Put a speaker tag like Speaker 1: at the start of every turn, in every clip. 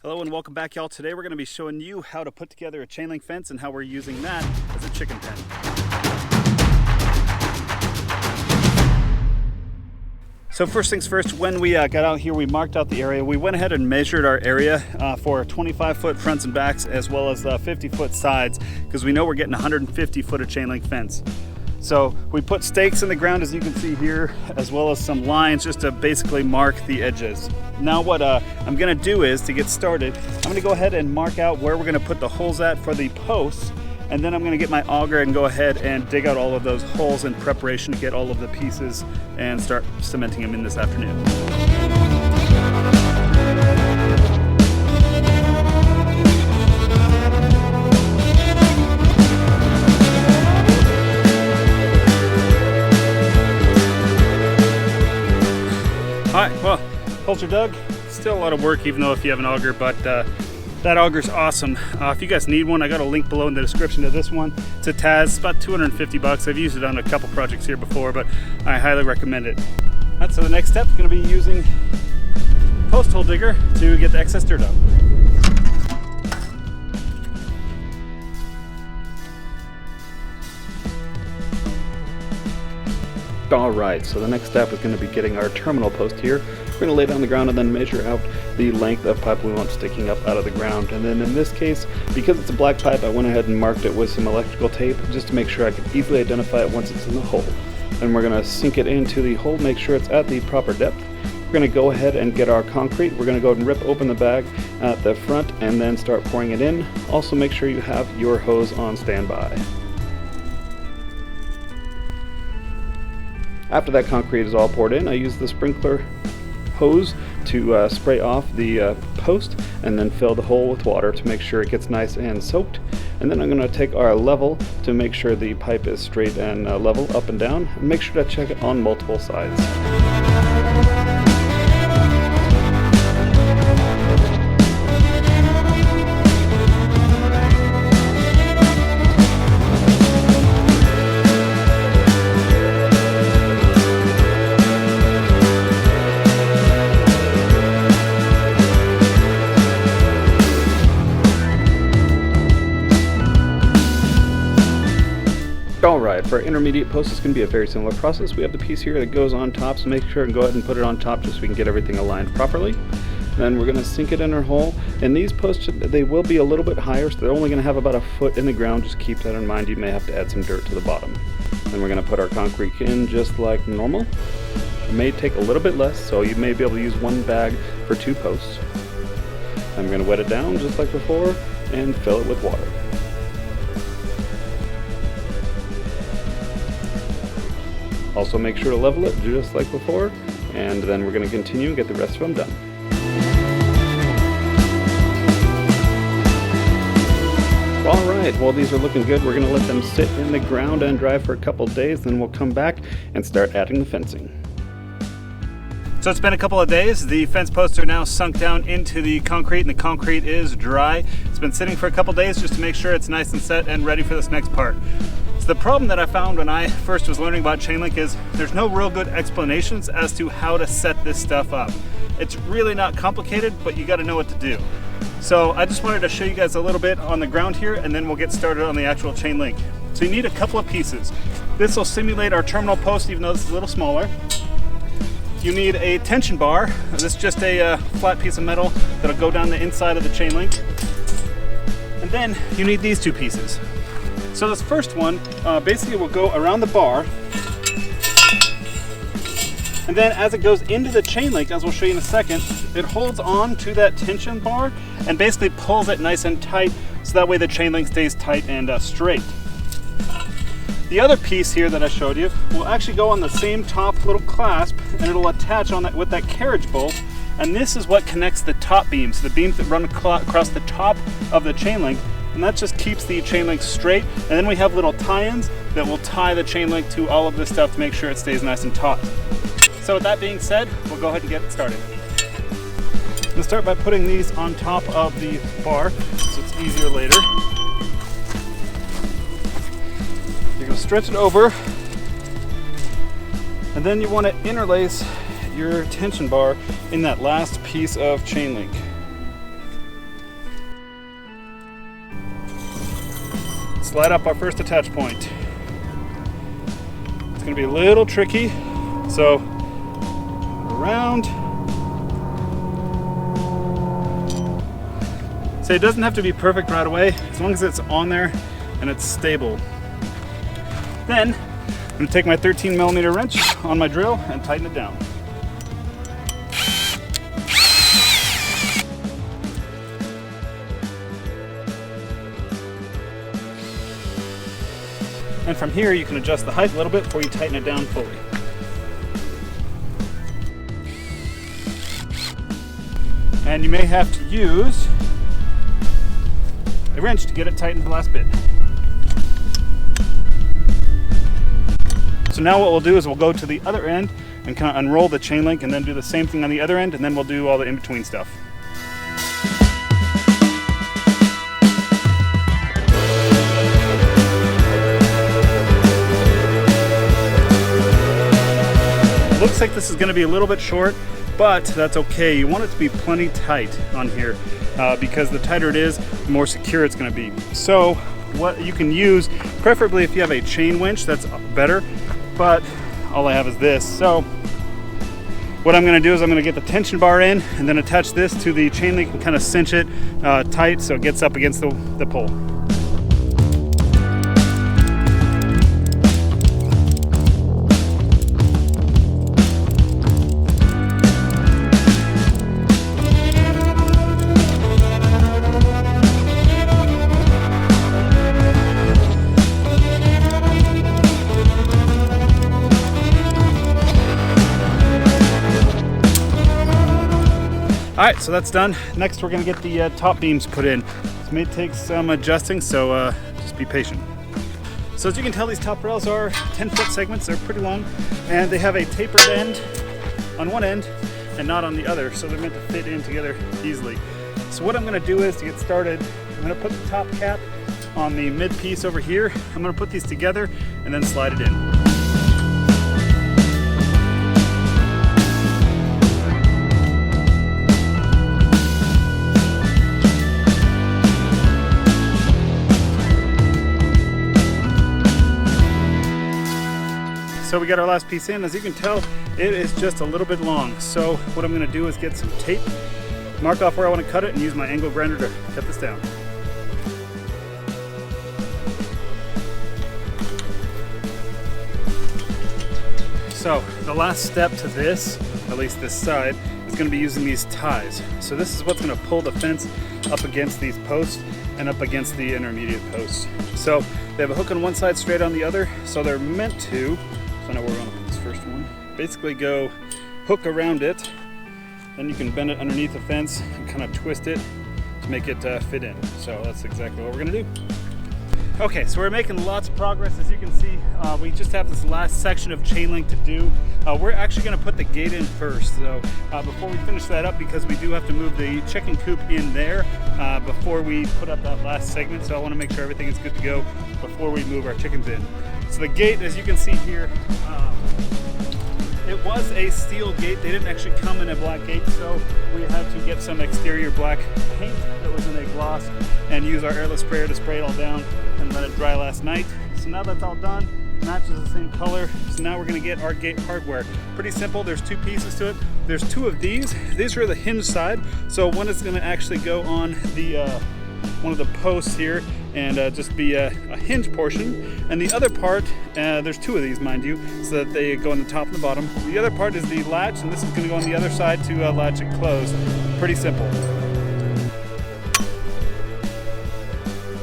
Speaker 1: Hello and welcome back, y'all. Today we're going to be showing you how to put together a chain link fence and how we're using that as a chicken pen. So first things first, when we got out here, we marked out the area. We went ahead and measured our area for 25-foot fronts and backs as well as 50-foot sides, because we know we're getting 150-foot of chain link fence. So we put stakes in the ground, as you can see here, as well as some lines just to basically mark the edges. Now what I'm gonna do is, to get started, I'm gonna go ahead and mark out where we're gonna put the holes at for the posts, and then I'm gonna get my auger and go ahead and dig out all of those holes in preparation to get all of the pieces and start cementing them in this afternoon. Alright, well, holes are dug. Still a lot of work, even though if you have an auger, but that auger's awesome. If you guys need one, I got a link below in the description to this one. It's a Taz, it's about 250 bucks. I've used it on a couple projects here before, but I highly recommend it. Alright, so the next step is going to be using post hole digger to get the excess dirt out. Alright, so the next step is going to be getting our terminal post here. We're going to lay down the ground and then measure out the length of pipe we want sticking up out of the ground. And then in this case, because it's a black pipe, I went ahead and marked it with some electrical tape just to make sure I could easily identify it once it's in the hole. And we're going to sink it into the hole, make sure it's at the proper depth. We're going to go ahead and get our concrete. We're going to go ahead and rip open the bag at the front and then start pouring it in. Also make sure you have your hose on standby. After that concrete is all poured in, I use the sprinkler hose to spray off the post and then fill the hole with water to make sure it gets nice and soaked. And then I'm going to take our level to make sure the pipe is straight and level up and down, and make sure to check it on multiple sides. Alright, for our intermediate post, it's going to be a very similar process. We have the piece here that goes on top, so make sure and go ahead and put it on top just so we can get everything aligned properly. Then we're going to sink it in our hole, and these posts, they will be a little bit higher, so they're only going to have about a foot in the ground. Just keep that in mind. You may have to add some dirt to the bottom. Then we're going to put our concrete in just like normal. It may take a little bit less, so you may be able to use one bag for 2 posts. I'm going to wet it down just like before and fill it with water. Also make sure to level it just like before, and then we're going to continue and get the rest of them done. Alright, well these are looking good. We're going to let them sit in the ground and dry for a couple days, then we'll come back and start adding the fencing. So it's been a couple of days. The fence posts are now sunk down into the concrete, and the concrete is dry. It's been sitting for a couple days just to make sure it's nice and set and ready for this next part. So the problem that I found when I first was learning about chain link is there's no real good explanations as to how to set this stuff up. It's really not complicated, but you got to know what to do. So I just wanted to show you guys a little bit on the ground here, and then we'll get started on the actual chain link. So you need a couple of pieces. This will simulate our terminal post, even though this is a little smaller. You need a tension bar. This is just a flat piece of metal that'll go down the inside of the chain link. And then you need these 2 pieces. So this first one basically will go around the bar, and then as it goes into the chain link, as we'll show you in a second, it holds on to that tension bar and basically pulls it nice and tight, so that way the chain link stays tight and straight. The other piece here that I showed you will actually go on the same top little clasp, and it'll attach on that with that carriage bolt, and this is what connects the top beams, the beams that run across the top of the chain link. And that just keeps the chain link straight. And then we have little tie-ins that will tie the chain link to all of this stuff to make sure it stays nice and taut. So with that being said, we'll go ahead and get started. I'm going to start by putting these on top of the bar so it's easier later. You're going to stretch it over, and then you want to interlace your tension bar in that last piece of chain link. slide up our first attach point. It's going to be a little tricky, so around. So it doesn't have to be perfect right away, as long as it's on there and it's stable. Then I'm going to take my 13mm wrench on my drill and tighten it down. And from here you can adjust the height a little bit before you tighten it down fully. And you may have to use a wrench to get it tightened the last bit. So now what we'll do is we'll go to the other end and kind of unroll the chain link and then do the same thing on the other end, and then we'll do all the in-between stuff. Looks like this is going to be a little bit short, but that's okay. You want it to be plenty tight on here because the tighter it is, the more secure it's going to be. So what you can use, preferably if you have a chain winch, that's better, but all I have is this. So what I'm going to do is I'm going to get the tension bar in and then attach this to the chain link and kind of cinch it tight so it gets up against the pole. Alright, so that's done. Next we're going to get the top beams put in. This may take some adjusting, so just be patient. So as you can tell, these top rails are 10-foot segments. They're pretty long, and they have a tapered end on one end and not on the other, so they're meant to fit in together easily. So what I'm going to do is, to get started, I'm going to put the top cap on the mid piece over here. I'm going to put these together and then slide it in. So we got our last piece in. As you can tell, it is just a little bit long. So what I'm going to do is get some tape, mark off where I want to cut it, and use my angle grinder to cut this down. So the last step to this, at least this side, is going to be using these ties. So this is what's going to pull the fence up against these posts and up against the intermediate posts. So they have a hook on one side, straight on the other, so they're meant to, so I know where we want to put this first one, basically go hook around it, then you can bend it underneath the fence and kind of twist it to make it fit in. So that's exactly what we're going to do. Okay, so we're making lots of progress. As you can see, we just have this last section of chain link to do. We're actually going to put the gate in first, so before we finish that up, because we do have to move the chicken coop in there before we put up that last segment, so I want to make sure everything is good to go before we move our chickens in. So the gate, as you can see here, it was a steel gate. They didn't actually come in a black gate, so we had to get some exterior black paint that was in a gloss and use our airless sprayer to spray it all down and let it dry last night. So now that's all done, matches the same color. So now we're going to get our gate hardware. Pretty simple. There's two pieces to it. There's two of these. These are the hinge side. So one is going to actually go on the one of the posts here and just be a hinge portion, and the other part, there's two of these, mind you, so that they go on the top and the bottom. The other part is the latch, and this is going to go on the other side to latch it closed. Pretty simple.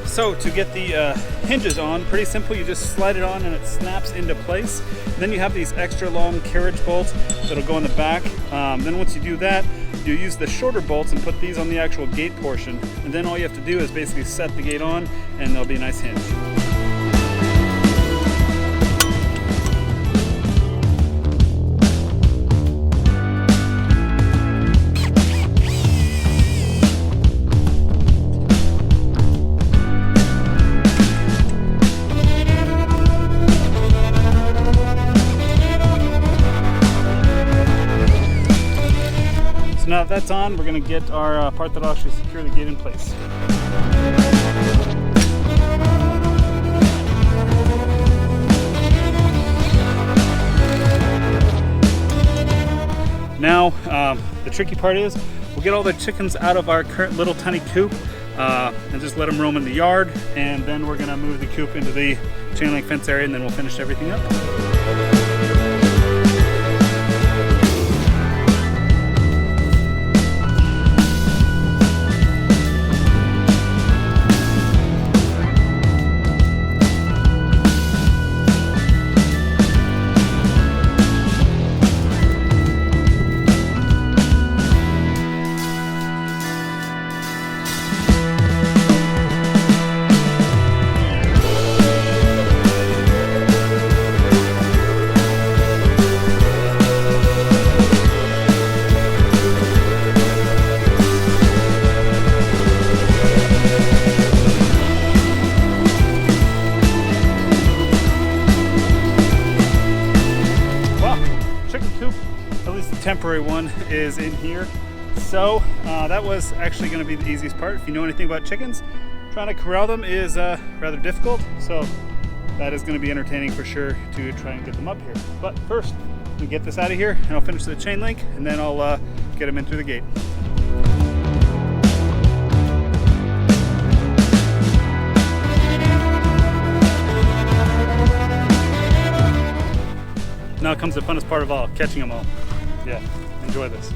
Speaker 1: So to get the hinges on, pretty simple. You just slide it on and it snaps into place. And then you have these extra long carriage bolts that'll go in the back. Then once you do that, you use the shorter bolts and put these on the actual gate portion. And then all you have to do is basically set the gate on and there'll be a nice hinge. Now that that's on, we're going to get our part that'll actually secure the gate in place. Now, the tricky part is we'll get all the chickens out of our current little tiny coop and just let them roam in the yard, and then we're gonna move the coop into the chain link fence area, and then we'll finish everything up. Temporary one is in here, so that was actually going to be the easiest part. If you know anything about chickens, trying to corral them is rather difficult, so that is going to be entertaining for sure to try and get them up here. But first, we get this out of here and I'll finish the chain link, and then I'll get them in through the gate. Now comes the funnest part of all, catching them all. Yeah, enjoy this.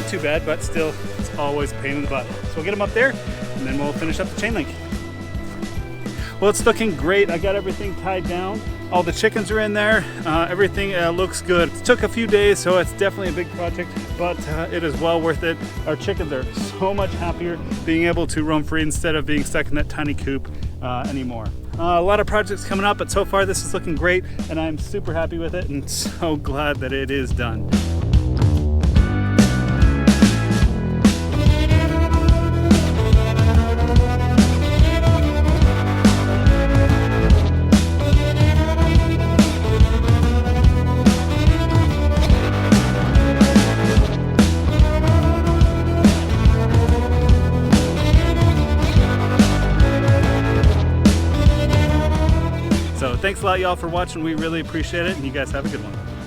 Speaker 1: Too bad, but still, it's always a pain in the butt. So we'll get them up there, and then we'll finish up the chain link. Well, it's looking great. I got everything tied down. All the chickens are in there. Everything looks good. It took a few days, so it's definitely a big project, but it is well worth it. Our chickens are so much happier being able to roam free instead of being stuck in that tiny coop anymore. A lot of projects coming up, but so far this is looking great, and I'm super happy with it and so glad that it is done. So thanks a lot, y'all, for watching. We really appreciate it, and you guys have a good one.